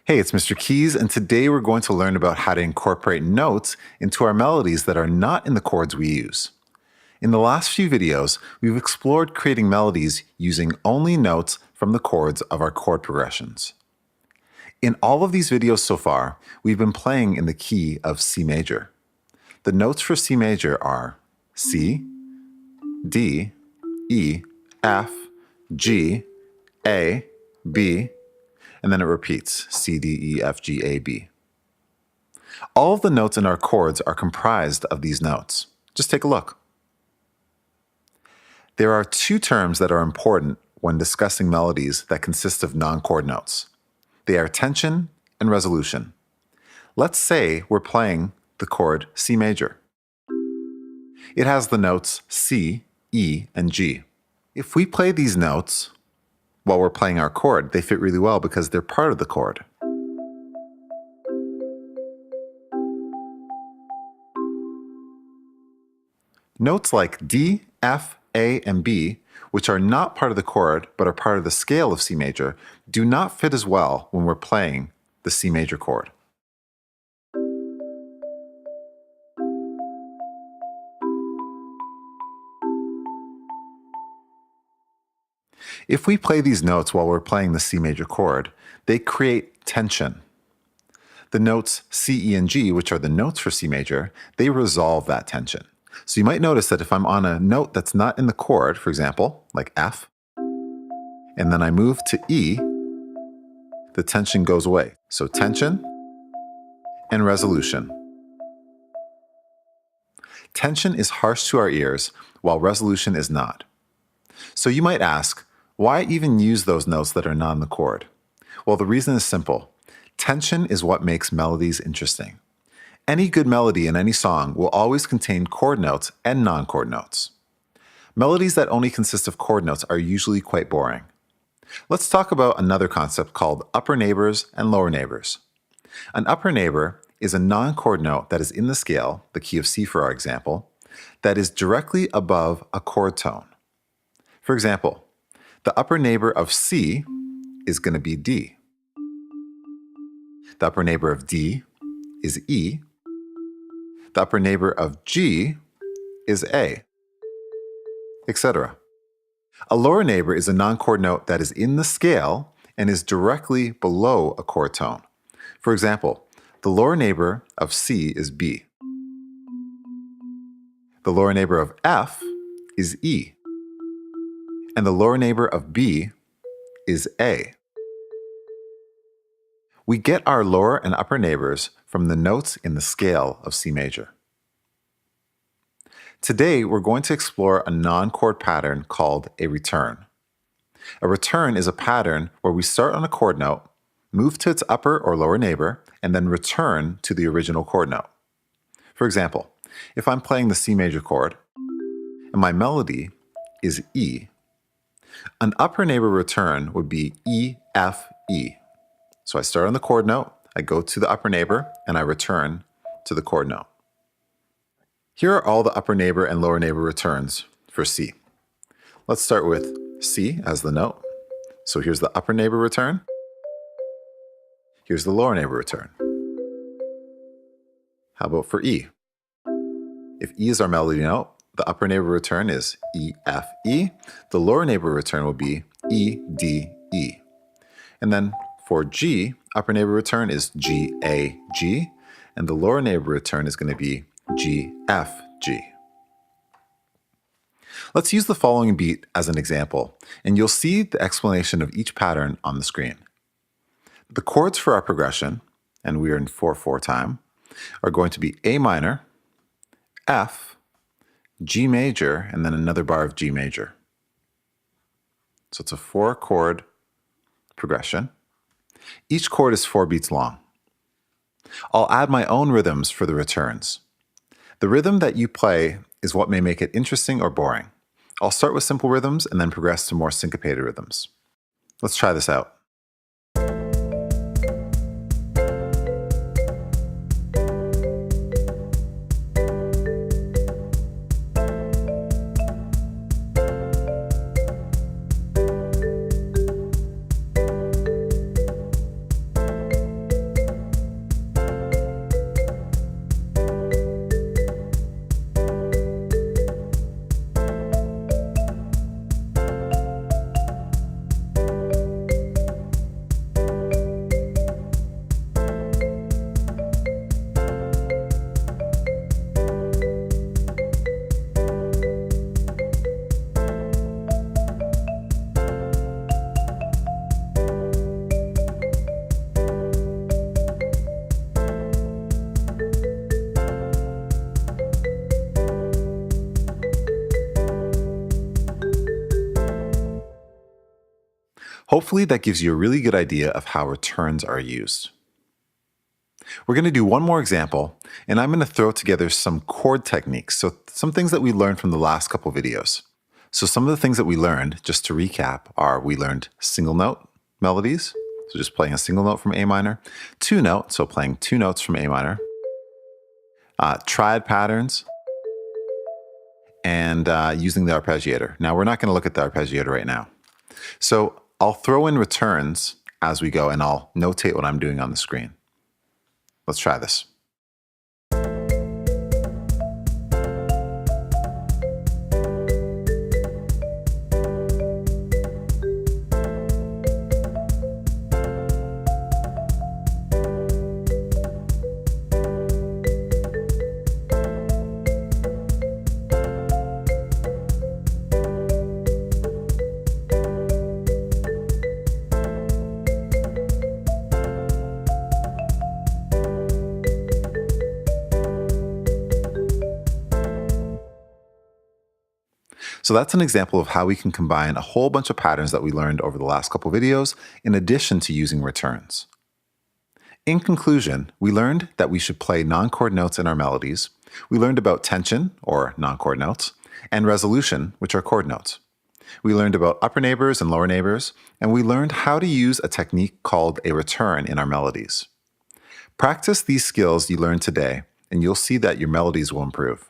Hey, it's Mr. Keys, and today we're going to learn about how to incorporate notes into our melodies that are not in the chords we use. In the last few videos, we've explored creating melodies using only notes from the chords of our chord progressions. In all of these videos so far, we've been playing in the key of C major. The notes for C major are C, D, E, F, G, A, B, and then it repeats C, D, E, F, G, A, B. All of the notes in our chords are comprised of these notes. Just take a look. There are two terms that are important when discussing melodies that consist of non-chord notes. They are tension and resolution. Let's say we're playing the chord C major. It has the notes C, E, and G. If we play these notes while we're playing our chord, they fit really well because they're part of the chord. Notes like D, F, A, and B, which are not part of the chord but are part of the scale of C major, do not fit as well when we're playing the C major chord. If we play these notes while we're playing the C major chord, they create tension. The notes C, E, and G, which are the notes for C major, they resolve that tension. So you might notice that if I'm on a note that's not in the chord, for example, like F, and then I move to E, the tension goes away. So tension and resolution. Tension is harsh to our ears, while resolution is not. So you might ask, why even use those notes that are not in the chord? Well, the reason is simple. Tension is what makes melodies interesting. Any good melody in any song will always contain chord notes and non-chord notes. Melodies that only consist of chord notes are usually quite boring. Let's talk about another concept called upper neighbors and lower neighbors. An upper neighbor is a non-chord note that is in the scale, the key of C for our example, that is directly above a chord tone. For example, the upper neighbor of C is going to be D. The upper neighbor of D is E. The upper neighbor of G is A, etc. A lower neighbor is a non-chord note that is in the scale and is directly below a chord tone. For example, the lower neighbor of C is B. The lower neighbor of F is E. And the lower neighbor of B is A. We get our lower and upper neighbors from the notes in the scale of C major. Today, we're going to explore a non-chord pattern called a return. A return is a pattern where we start on a chord note, move to its upper or lower neighbor, and then return to the original chord note. For example, if I'm playing the C major chord, and my melody is E, an upper neighbor return would be E, F, E. So I start on the chord note, I go to the upper neighbor, and I return to the chord note. Here are all the upper neighbor and lower neighbor returns for C. Let's start with C as the note. So here's the upper neighbor return. Here's the lower neighbor return. How about for E? If E is our melody note, the upper neighbor return is E, F, E. The lower neighbor return will be E, D, E. And then for G, upper neighbor return is G, A, G. And the lower neighbor return is going to be G, F, G. Let's use the following beat as an example, and you'll see the explanation of each pattern on the screen. The chords for our progression, and we are in 4/4 time, are going to be A minor, F, G major, and then another bar of G major. So it's a 4-chord progression. Each chord is 4 beats long. I'll add my own rhythms for the returns. The rhythm that you play is what may make it interesting or boring. I'll start with simple rhythms and then progress to more syncopated rhythms. Let's try this out. Hopefully that gives you a really good idea of how returns are used. We're going to do one more example, and I'm going to throw together some chord techniques, so some things that we learned from the last couple videos. So some of the things that we learned, just to recap, are we learned single note melodies, so just playing a single note from A minor, two note, so playing two notes from A minor, triad patterns, and using the arpeggiator. Now we're not going to look at the arpeggiator right now. So I'll throw in returns as we go, and I'll notate what I'm doing on the screen. Let's try this. So that's an example of how we can combine a whole bunch of patterns that we learned over the last couple videos in addition to using returns. In conclusion, we learned that we should play non-chord notes in our melodies. We learned about tension, or non-chord notes, and resolution, which are chord notes. We learned about upper neighbors and lower neighbors, and we learned how to use a technique called a return in our melodies. Practice these skills you learned today, and you'll see that your melodies will improve.